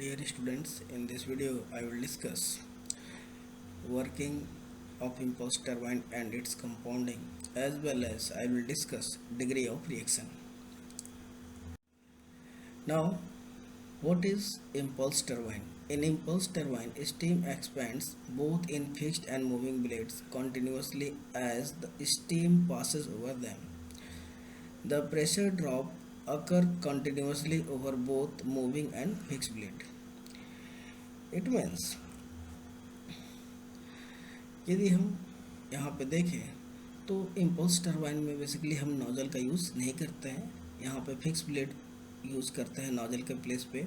Dear students, in this video I will discuss working of impulse turbine and its compounding, as well as I will discuss degree of reaction. Now, what is impulse turbine? In impulse turbine, steam expands both in fixed and moving blades continuously as the steam passes over them. The pressure drop occur continuously over both moving and fixed blade. It means यदि हम यहाँ पे देखें तो impulse turbine में basically हम nozzle का use नहीं करते हैं। यहाँ पे फिक्स ब्लेड यूज़ करते हैं नोजल के प्लेस पे,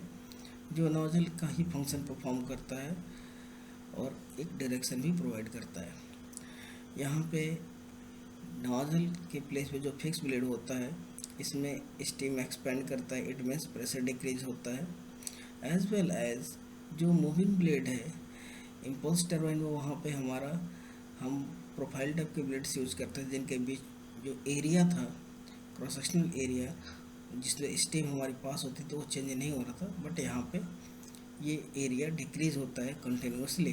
जो नोजल का ही फंक्शन परफॉर्म करता है और एक डायरेक्शन भी प्रोवाइड करता है। यहाँ पे नोजल के प्लेस पे जो फिक्स ब्लेड होता है, इसमें स्टीम एक्सपेंड करता है, इट मीन्स प्रेशर डिक्रीज होता है। एज वेल एज जो मूविंग ब्लेड है इम्पल्स टरबाइन में, वहाँ पे हम प्रोफाइल टाइप के ब्लेड्स यूज़ करते हैं, जिनके बीच जो एरिया था, क्रॉस सेक्शनल एरिया जिसमें स्टीम हमारी पास होती तो वो चेंज नहीं हो रहा था, बट यहाँ पे ये एरिया डिक्रीज होता है continuously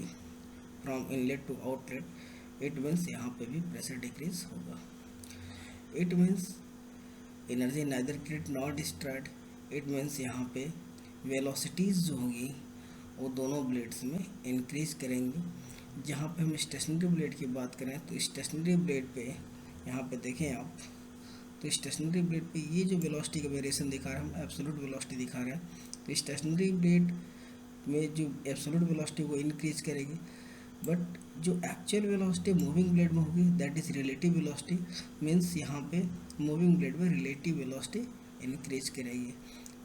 from inlet to outlet. It means यहाँ पे भी प्रेशर डिक्रीज होगा। It means energy neither create not destroyed. It means यहाँ पे वेलोसिटीज़ जो होंगी वो दोनों ब्लेड्स में इंक्रीज करेंगी। जहाँ पे हम स्टेशनरी ब्लेड की बात करें तो स्टेशनरी ब्लेड पे यहाँ पे देखें आप, तो स्टेशनरी ब्लेड पे ये जो वेलोसिटी का वेरिएशन दिखा रहे हैं, हम एब्सोल्यूट वेलोसिटी दिखा रहे हैं, तो स्टेशनरी ब्लेड में जो एब्सोल्यूट वेलोसिटी वो इंक्रीज करेगी, बट जो एक्चुअल वेलोसिटी मूविंग ब्लेड में होगी that is relative velocity. Means यहाँ पे मूविंग ब्लेड में रिलेटिव वेलोसिटी इंक्रीज करेगी।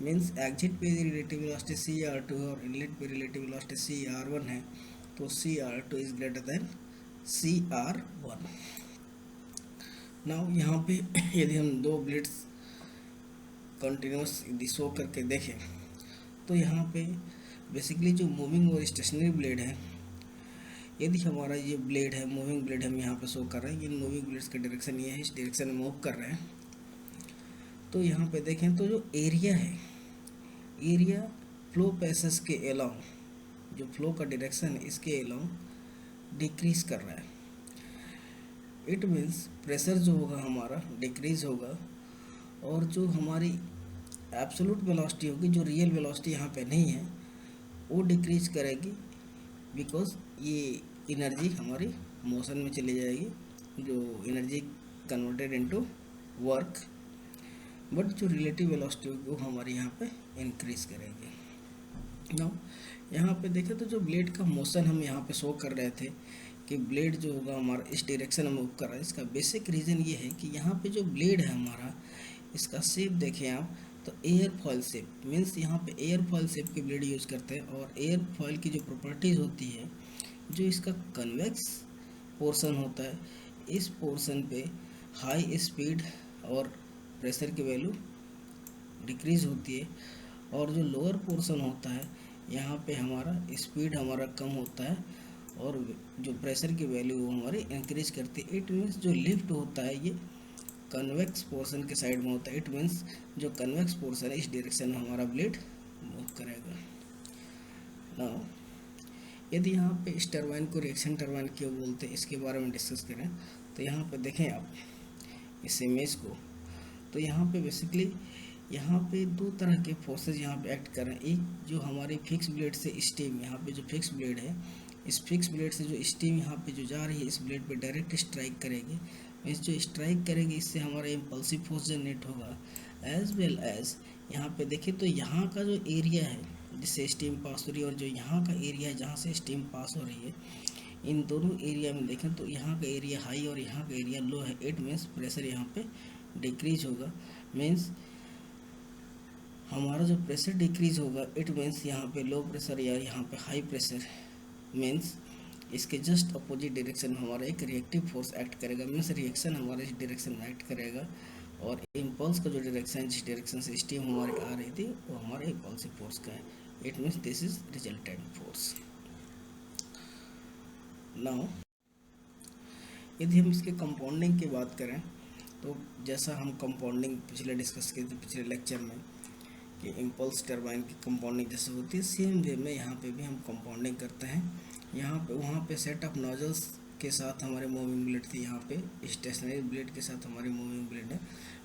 मीन्स एग्जिट पे रिलेटिव वेलोसिटी CR2 और इनलेट पे रिलेटिव वेलोसिटी CR1 है, तो CR2 is greater than CR1। Now यहाँ पे यदि हम दो ब्लेड्स कंटिन्यूस यदि शो करके देखें तो यहाँ पे बेसिकली जो मूविंग और स्टेशनरी ब्लेड है, यदि हमारा ये ब्लेड है मूविंग ब्लेड हम यहाँ पे शो कर रहे हैं, ये मूविंग ब्लेड्स का डायरेक्शन ये है, इस डायरेक्शन में मूव कर रहे हैं। तो यहाँ पे देखें तो जो एरिया है, एरिया फ्लो पैसेज के अलाउंग, जो फ्लो का डायरेक्शन है इसके अलाउंग डिक्रीज कर रहा है। इट मीन्स प्रेशर जो होगा हमारा डिक्रीज होगा, और जो हमारी एब्सोल्यूट वेलोसिटी होगी, जो रियल वेलोसिटी यहाँ पे नहीं है, वो डिक्रीज करेगी, बिकॉज ये एनर्जी हमारी मोशन में चली जाएगी, जो energy converted into work, but जो रिलेटिव वेलोसिटी होगी वो हमारी यहाँ पे इंक्रीज करेगी। नाउ यहाँ पे देखें तो जो ब्लेड का मोशन हम यहाँ पे शो कर रहे थे कि ब्लेड जो होगा हमारा इस डायरेक्शन में मूव कर रहा है, इसका बेसिक रीज़न ये है कि यहाँ पे जो ब्लेड है हमारा, इसका शेप देखें आप तो एयर फॉयल शेप, मीन्स यहाँ पे एयर फॉयल शेप के ब्लेड यूज़ करते हैं। और एयर फॉयल की जो प्रॉपर्टीज़ होती है, जो इसका कन्वेक्स पोर्शन होता है, इस पोर्शन पे हाई स्पीड और प्रेशर की वैल्यू डिक्रीज होती है, और जो लोअर पोर्शन होता है यहाँ पे हमारा स्पीड हमारा कम होता है और जो प्रेशर की वैल्यू वो हमारी इंक्रीज करती है। इट मीन्स जो लिफ्ट होता है ये कन्वेक्स पोर्शन के साइड में होता है। इट मीन्स जो कन्वेक्स पोर्शन है इस डायरेक्शन में हमारा ब्लेड मूव करेगा। नाउ यदि यहाँ पे इस टरबाइन को रिएक्शन टरबाइन क्यों बोलते हैं इसके बारे में डिस्कस करें तो यहाँ पे देखें आप इस इमेज को, तो यहाँ पे बेसिकली यहाँ पे दो तरह के फोर्सेस यहाँ पे एक्ट कर रहे हैं। एक जो हमारे फिक्स ब्लेड से स्टीम, यहाँ पे जो फिक्स ब्लेड है, इस फिक्स ब्लेड से जो स्टीम यहाँ पे जो जा रही है इस ब्लेड पे डायरेक्ट स्ट्राइक करेगी। इस जो स्ट्राइक करेगी इससे हमारा इम्पल्सिव फोर्स जनरेट होगा। एज वेल एज यहाँ पे देखें तो यहाँ का जो एरिया है जिससे स्टीम पास हो रही है और जो यहाँ का एरिया है जहाँ से स्टीम पास हो रही है, इन दोनों एरिया में देखें तो यहाँ का एरिया हाई और यहाँ का एरिया लो है। इट मीन्स प्रेशर यहाँ पे डिक्रीज होगा। मीन्स हमारा जो प्रेशर डिक्रीज होगा, इट मीन्स यहाँ पे लो प्रेशर या यहाँ पे हाई प्रेशर, मीन्स इसके जस्ट अपोजिट डायरेक्शन में हमारा एक रिएक्टिव फोर्स एक्ट करेगा। मीन्स रिएक्शन हमारे इस डायरेक्शन में एक्ट करेगा, और इम्पल्स का जो डायरेक्शन जिस डायरेक्शन से स्टीम हमारी आ रही थी वो हमारे इम्पल्सिव फोर्स का है। It means this is resultant force. Now यदि हम इसके कंपाउंडिंग की बात करें तो जैसा हम कंपाउंडिंग पिछले डिस्कस किए थे पिछले लेक्चर में, कि इम्पल्स टरबाइन की कंपाउंडिंग जैसे होती है, सेम वे में यहाँ पे भी हम कंपाउंडिंग करते हैं। यहाँ पे वहाँ पे सेट ऑफ नोजल्स के साथ हमारे मूविंग ब्लेड थी, यहाँ पे स्टेशनरी ब्लेड के साथ हमारी मूविंग ब्लेड है।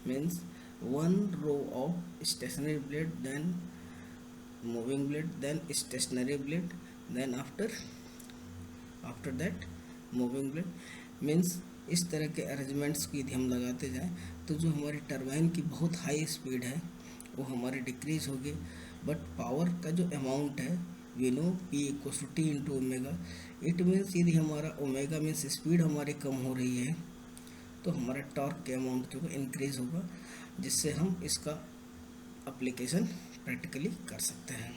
Means one row of stationary blade, then moving blade, then stationary blade, then after that moving blade. Means इस तरह के अरेंजमेंट्स की यदि हम लगाते जाएं तो जो हमारी टरबाइन की बहुत हाई स्पीड है वो हमारी डिक्रीज होगी, बट पावर का जो अमाउंट है we know P equal to T into omega. It means यदि हमारा ओमेगा मीन्स स्पीड हमारी कम हो रही है तो हमारा टॉर्क के अमाउंट जो है इंक्रीज होगा, जिससे हम इसका एप्लीकेशन प्रैक्टिकली कर सकते हैं।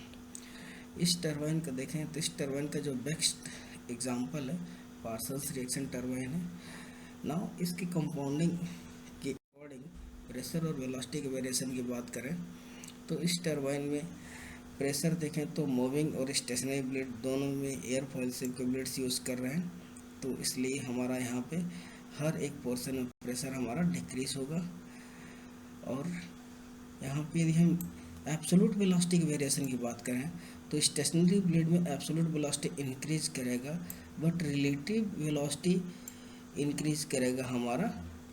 इस टरबाइन का देखें तो इस टरबाइन का जो बेस्ट एग्जांपल है पार्सल्स रिएक्शन टरबाइन है। नाउ इसकी कंपाउंडिंग के अकॉर्डिंग प्रेशर और वेलोसिटी के वेरिएशन की बात करें तो इस टरबाइन में प्रेशर देखें तो मूविंग और स्टेशनरी ब्लेड दोनों में एयरफॉयल शेप के ब्लेड्स यूज़ कर रहे हैं, तो इसलिए हमारा यहाँ पे हर एक पोर्शन में प्रेशर हमारा डिक्रीज होगा। और यहाँ पे यदि हम एब्सोल्यूट वेलोसिटी के वेरिएशन की बात करें तो स्टेशनरी ब्लेड में एब्सोल्यूट वेलोसिटी इंक्रीज करेगा, बट रिलेटिव वेलोसिटी इंक्रीज करेगा हमारा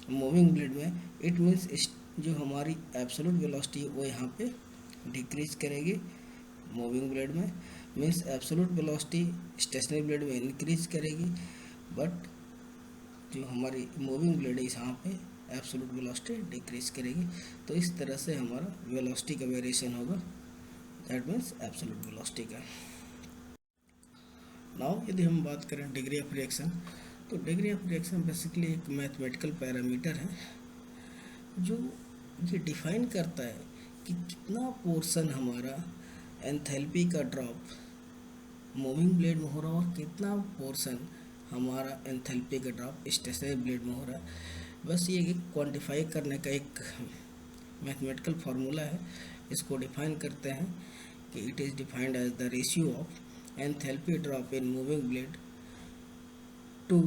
मूविंग ब्लेड में। इट मीन्स जो हमारी एब्सोल्यूट वेलोसिटी है वो यहाँ पे डिक्रीज करेगी मूविंग ब्लेड में। Means absolute velocity stationary blade में इंक्रीज करेगी, बट जो हमारी मूविंग ब्लेड है यहाँ पे एब्सोल्यूट वेलोसिटी डिक्रीज करेगी। तो इस तरह से हमारा वेलोसिटी का वेरिएशन होगा, दैट मीन्स एब्सोल्यूट वेलोसिटी का। नाउ यदि हम बात करें डिग्री ऑफ रिएक्शन, तो डिग्री ऑफ रिएक्शन बेसिकली एक मैथमेटिकल पैरामीटर है जो ये डिफाइन करता है कि कितना पोर्शन हमारा एंथैल्पी का ड्रॉप मूविंग ब्लेड में हो रहा है और कितना पोर्शन हमारा एंथैल्पी का ड्रॉप स्टेशनरी ब्लेड में हो रहा है। बस ये एक क्वांटिफाई करने का एक मैथमेटिकल फार्मूला है। इसको डिफाइन करते हैं कि it is defined as the ratio of enthalpy drop in moving blade to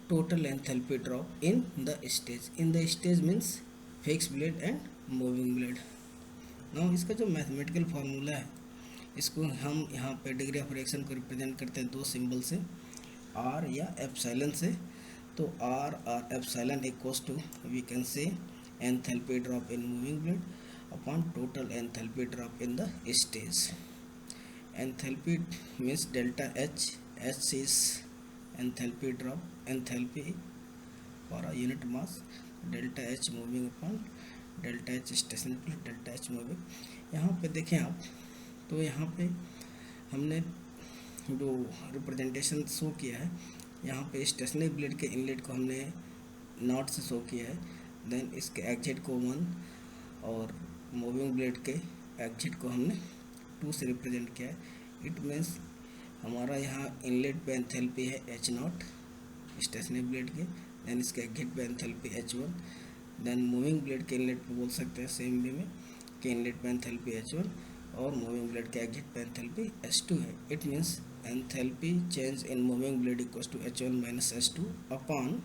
total enthalpy drop in the stage. In the stage means fixed blade and moving blade. Now इसका जो mathematical formula है इसको हम यहाँ पे degree of reaction को represent करते हैं दो सिंबल से, R या एप्सिलॉन से। तो R और epsilon equals to we can say enthalpy drop in moving blade upon total enthalpy drop in the stage. Enthalpy means delta H, H is enthalpy drop, enthalpy for a unit mass, delta H moving upon delta H stationary plus delta H moving। यहाँ पे देखें आप तो यहाँ पे हमने जो representation show किया है, यहाँ पे स्टेशनरी ब्लेड के इनलेट को हमने नॉट से शो किया है, देन इसके एग्जिट को 1 और मूविंग ब्लेड के एग्जिट को हमने 2 से रिप्रेजेंट किया है। इट मीन्स हमारा यहाँ इनलेट पे एंथैल्पी है H0 स्टेशनरी ब्लेड के, देन इसके एग्जिट पे enthalpy H1, then moving blade के इनलेट पे बोल सकते हैं सेम वे में कि इनलेट पे एंथैल्पी H1 और मूविंग ब्लेड के एग्जिट पे एंथैल्पी H2 है। It means enthalpy change in moving blade equals to H1 minus H2 upon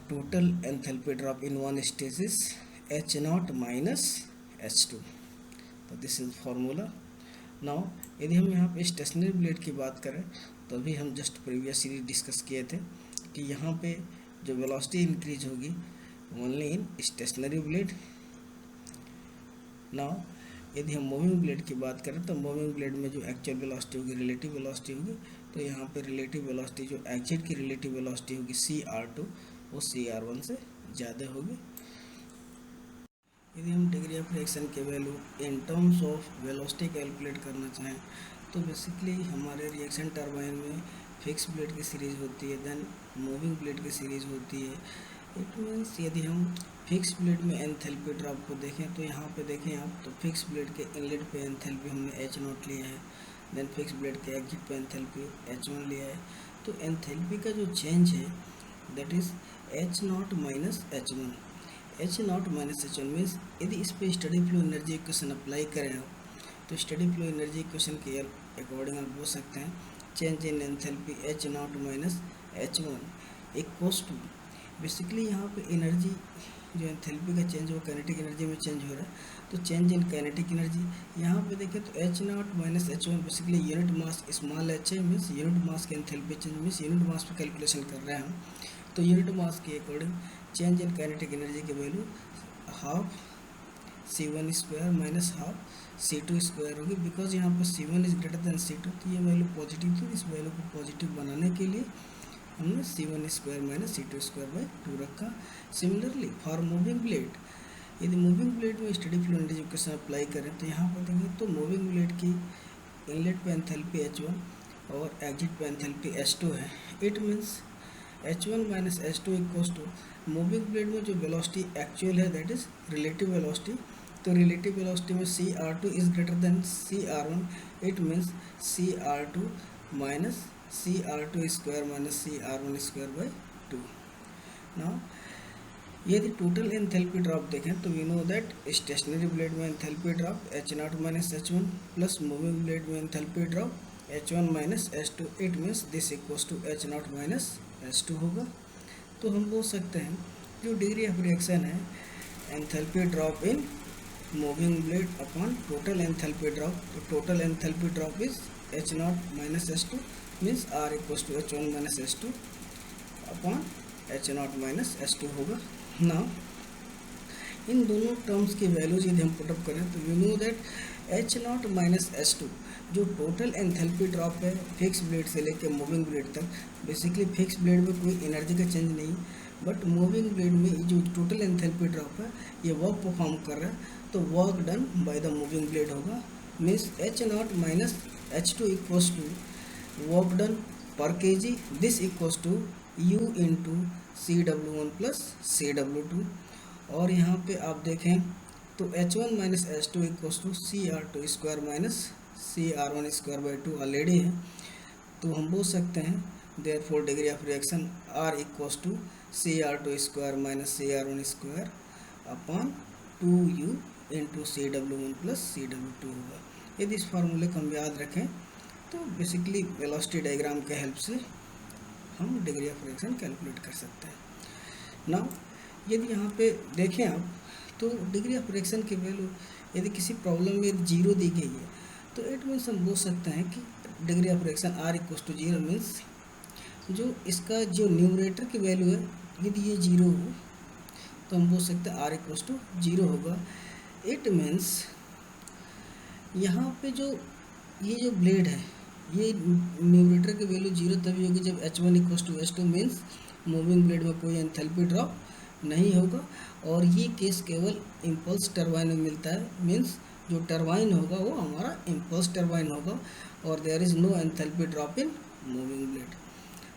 total enthalpy drop in one stage is H0 minus H2। तो this is formula. Now यदि हम यहाँ पे stationery blade की बात करें तो अभी हम जस्ट प्रीवियसली डिस्कस किए थे कि यहाँ पे जो वेलोसिटी इंक्रीज होगी only in stationary blade. Now यदि हम मूविंग ब्लेड की बात करें तो मूविंग ब्लेड में जो एक्चुअल वेलोसिटी होगी रिलेटिव वेलोसिटी होगी, तो यहाँ पे रिलेटिव वेलोसिटी जो एग्जिट की रिलेटिव वेलोसिटी होगी CR2 वो CR1 से ज़्यादा होगी। यदि हम डिग्री ऑफ रिएक्शन के value in terms of velocity calculate करना चाहें तो बेसिकली हमारे रिएक्शन टरबाइन में फिक्स ब्लेड की सीरीज़ होती है, देन मूविंग ब्लेड की सीरीज़ होती है। इट मीन्स यदि हम फिक्स ब्लेड में एंथैल्पी ड्रॉप को देखें तो यहाँ पे देखें आप तो फिक्स ब्लेड के इनलेट पे एंथैल्पी हमने H0 लिया है, देन फिक्स ब्लेड के एग्जिट पे एंथैल्पी H1 लिया है। तो एंथैल्पी का जो चेंज है that is H0 minus H1। H0 minus H1 means यदि इस पे study flow energy equation apply करें आप तो स्टडी फ्लो एनर्जी इक्वेशन के अकॉर्डिंग आप बोल सकते हैं change in enthalpy H0 minus H1 equals to basically यहाँ पे एनर्जी जो एंथैल्पी का चेंज वो काइनेटिक एनर्जी में चेंज हो रहा है। तो चेंज इन काइनेटिक एनर्जी यहाँ पे देखें तो H0 minus H1 basically unit mass small h है, मीन्स यूनिट मास के enthalpy change, means unit mass पे कैलकुलेशन कर रहे हैं हम। तो यूनिट मास के according change in kinetic energy की value half C1 square minus half C2 square होगी, बिकॉज यहाँ पर C1 is greater then C2, तो ये वैल्यू पॉजिटिव थी। इस वैल्यू को पॉजिटिव बनाने के लिए हमने C1 square minus C2 square by 2 रखा। सिमिलरली फॉर मूविंग ब्लेड, यदि मूविंग ब्लेड में steady flow energy equation apply करें तो यहाँ पर देखेंगे तो मूविंग ब्लेड की इनलेट पे एंथैल्पी H1 और एग्जिट पे एंथैल्पी H2 है। It means H1 minus H2 equals to moving blade में जो वेलोसिटी एक्चुअल है दैट इज रिलेटिव वेलोसिटी। तो रिलेटिव वेलोसिटी में CR2 is greater than CR1, it means CR2 minus CR2 square minus CR1 square by 2। Now यदि total enthalpy drop देखें तो we know that stationary blade में enthalpy drop H0 minus H1 plus moving blade में enthalpy drop H1 minus H2, it means this equals to H0 minus H2 होगा। तो हम बोल सकते हैं जो डिग्री ऑफ रिएक्शन है enthalpy drop in moving blade upon total enthalpy drop, तो total enthalpy drop is H0 minus H2 means R equals to H1 minus H2 upon H0 minus H2 होगा। नाउ इन दोनों terms की values यदि हम put up करें तो we know that H0 minus H2 जो total enthalpy drop है fix blade से लेकर मूविंग ब्लेड तक, बेसिकली फिक्स ब्लेड में कोई एनर्जी का चेंज नहीं, बट मूविंग ब्लेड में जो टोटल एंथैल्पी ड्रॉप है ये वर्क परफॉर्म कर रहा है, तो work done by the moving blade होगा। Means H0 minus H2 equals to work done पर kg, this equals to U into CW1 plus CW2। और यहाँ पे आप देखें तो H1 minus H2 equals to CR2 square minus CR1 square by 2 already है, तो हम बोल सकते हैं therefore degree of reaction R equals to CR2 square minus CR1 square upon 2U into CW1 plus CW2 होगा। यदि इस फार्मूले को हम याद रखें तो बेसिकली वेलोसिटी डायग्राम के हेल्प से हम डिग्री ऑफ रिएक्शन कैलकुलेट कर सकते हैं। नाउ यदि यहाँ पे देखें आप तो डिग्री ऑफ रिएक्शन की वैल्यू यदि किसी प्रॉब्लम में 0 दी गई है तो इट मीन्स हम बोल सकते हैं कि degree of reaction R equals to 0 means जो इसका जो न्यूमरेटर की वैल्यू है यदि ये 0 हो तो हम बोल सकते हैं R इक्वल्स टू 0 होगा। इट मीन्स यहाँ पे जो ये जो ब्लेड है ये न्यूमरेटर की वैल्यू 0 तभी होगी जब H1 equals to H2 means moving blade में कोई एंथैल्पी ड्रॉप नहीं होगा, और ये केस केवल इम्पल्स टरबाइन में मिलता है। मीन्स जो टरबाइन होगा वो हमारा इम्पल्स टरबाइन होगा और there is no enthalpy drop in moving blade.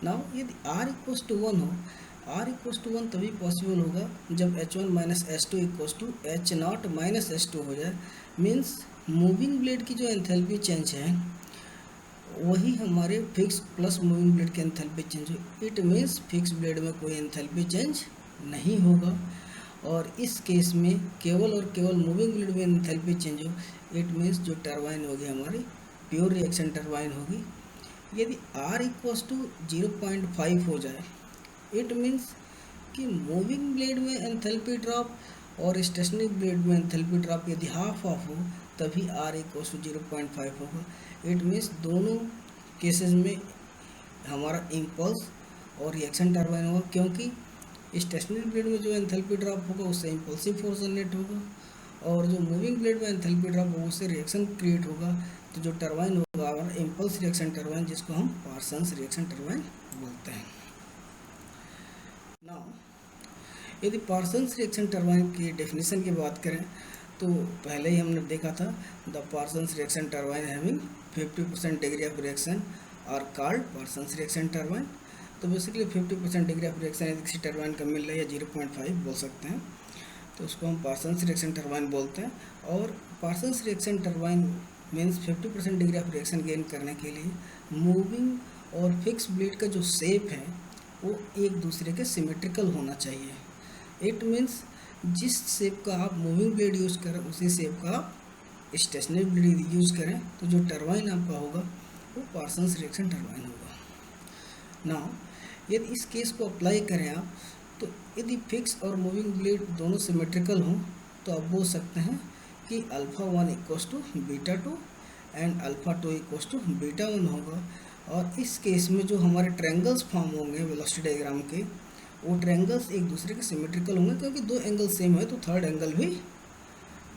Now यदि R इक्वल्स टू 1 हो, R इक्वल्स टू 1 तभी पॉसिबल होगा जब H1 minus H2 equals to H0 minus H2 हो जाए। मीन्स मूविंग ब्लेड की जो एंथैल्पी चेंज है वही हमारे फिक्स प्लस मूविंग ब्लेड के एंथैल्पी चेंज हो। इट मीन्स फिक्स ब्लेड में कोई एंथैल्पी चेंज नहीं होगा, और इस केस में केवल और केवल मूविंग ब्लेड में एंथैल्पी चेंज हो। इट मीन्स जो टरबाइन होगी हमारी प्योर रिएक्शन टरबाइन होगी। यदि R इक्वल्स टू 0.5 हो जाए इट मीन्स कि मूविंग ब्लेड में एंथैल्पी ड्रॉप और स्टेशनरी ब्लेड में एंथैल्पी ड्रॉप यदि हाफ ऑफ हो तभी R इक्वल्स टू 0.5 होगा। इट मीन्स दोनों केसेस में हमारा इम्पल्स और रिएक्शन टरबाइन होगा, क्योंकि स्टेशनरी ब्लेड में जो एंथैल्पी ड्रॉप होगा उससे इम्पल्सिव फोर्स जनरेट होगा, और जो मूविंग ब्लेड में एंथैल्पी ड्रॉप होगा उससे रिएक्शन क्रिएट होगा। तो जो टरबाइन होगा हमारा इम्पल्स रिएक्शन टरबाइन, जिसको हम पार्सन्स रिएक्शन टरबाइन बोलते हैं। नाउ यदि पार्सन्स रिएक्शन टरबाइन की डेफिनेशन की बात करें तो पहले ही हमने देखा था the Parsons reaction turbine having 50% degree of reaction are called Parsons reaction turbine. तो बेसिकली 50% डिग्री ऑफ रिएक्शन यदि किसी टरबाइन का मिल रहा है या 0.5 बोल सकते हैं तो उसको हम पार्सन्स रिएक्शन टरबाइन बोलते हैं। और Parsons reaction turbine means 50% degree of reaction gain करने के लिए मूविंग और फिक्स ब्लेड का जो शेप है वो एक दूसरे के सिमेट्रिकल होना चाहिए। इट मीन्स जिस शेप का आप मूविंग ब्लेड यूज़ करें उसी शेप का आप स्टेशनरी ब्लेड यूज़ करें तो जो टरबाइन आपका होगा वो पार्सन्स रिएक्शन टरबाइन होगा। नाउ यदि इस केस को अप्लाई करें आप तो यदि फिक्स और मूविंग ब्लेड दोनों सिमेट्रिकल हों तो आप बोल सकते हैं कि alpha 1 equals to beta 2 and alpha 2 equals to beta 1 होगा। और इस केस में जो हमारे ट्रायंगल्स फॉर्म होंगे वेलोसिटी डायग्राम के, वो ट्रायंगल्स एक दूसरे के सिमेट्रिकल होंगे, क्योंकि दो एंगल सेम है तो थर्ड एंगल भी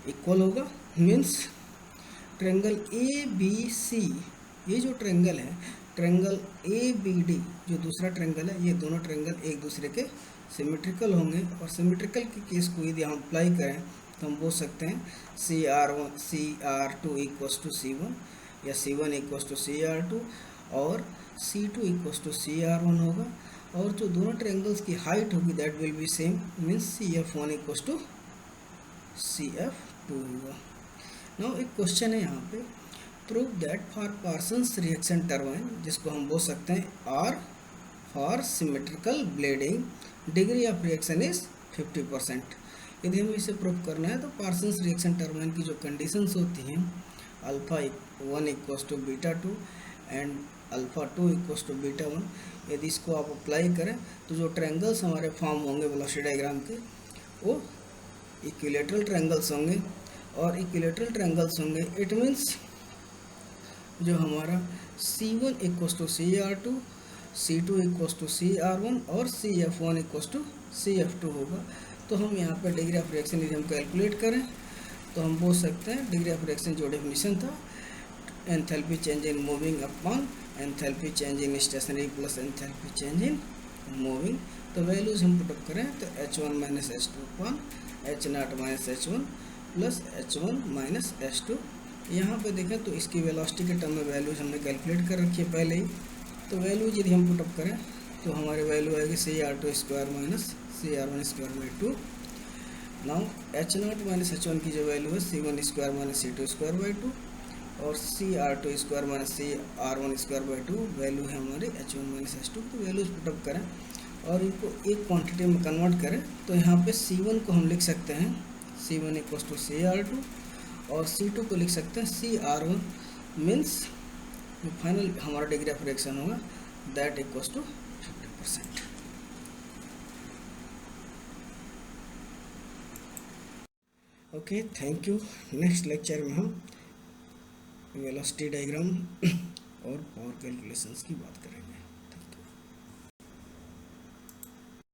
इक्वल होगा। Means triangle A B C, ये जो ट्रायंगल है, ट्रायंगल ए बी डी जो दूसरा ट्रायंगल है, ये दोनों ट्रायंगल एक दूसरे के सिमेट्रिकल होंगे। और सिमेट्रिकल के केस को यदि हम अप्लाई करें तो हम बोल सकते हैं CR2 इक्वस टू C1 या C1 इक्वस टू CR2 और C2 इक्वस टू CR1 होगा। और जो दोनों ट्रायंगल्स की हाइट होगी that will be same, means CF1 equals to CF2 होगा। नाउ एक क्वेश्चन है यहाँ पे, prove that for Parsons reaction turbine, जिसको हम बोल सकते हैं R for symmetrical blading, degree of reaction is 50%। यदि हमें इसे प्रूव करना है तो पार्सन्स रिएक्शन टर्बाइन की जो कंडीशंस होती हैं, alpha 1 equals to beta 2 and alpha 2 equals to beta 1, यदि इसको आप अप्लाई करें तो जो ट्रायंगल्स हमारे फॉर्म होंगे वेलोसिटी डायग्राम के, वो इक्विलेटरल ट्रायंगल्स होंगे। और इक्विलेटरल ट्रायंगल्स होंगे इट मीन्स जो हमारा C1 equals to CR2, C2 equals to CR1 और CF1 इक्वस टू CF2 होगा। तो हम यहाँ पर डिग्री ऑफ रिएक्शन यदि हम कैलकुलेट करें तो हम बोल सकते हैं डिग्री ऑफ रिएक्शन जो डेफिनेशन था, enthalpy change in moving upon enthalpy change in stationary plus enthalpy change in moving. तो वैल्यूज हम पुटअप करें तो H1 minus H2 upon H0 minus H1 plus H1 minus H2। यहाँ पे देखें तो इसकी वेलोसिटी के टर्म में वैल्यूज हमने कैलकुलेट कर रखी है पहले ही। तो वैल्यूज यदि हम पुटअप करें तो हमारी वैल्यू आएगी CR2 square minus CR1 square by 2। Now H0 minus H1 की जो वैल्यू है C1 square minus C2 square by 2 और CR2 square minus CR1 square by 2 value है हमारी H1 माइनस H2। तो वैल्यूज पुटअप करें और इनको एक क्वांटिटी में कन्वर्ट करें तो यहाँ पे C1 को हम लिख सकते हैं C1 इक्वस टू CR2 और C2 को लिख सकते हैं CR1, मीन्स जो फाइनल हमारा डिग्री ऑफ रिएक्शन होगा that equals to 50%। Okay, thank you. Next lecture में हम वेलोसिटी डायग्राम और पावर कैलकुलेशंस की बात करेंगे।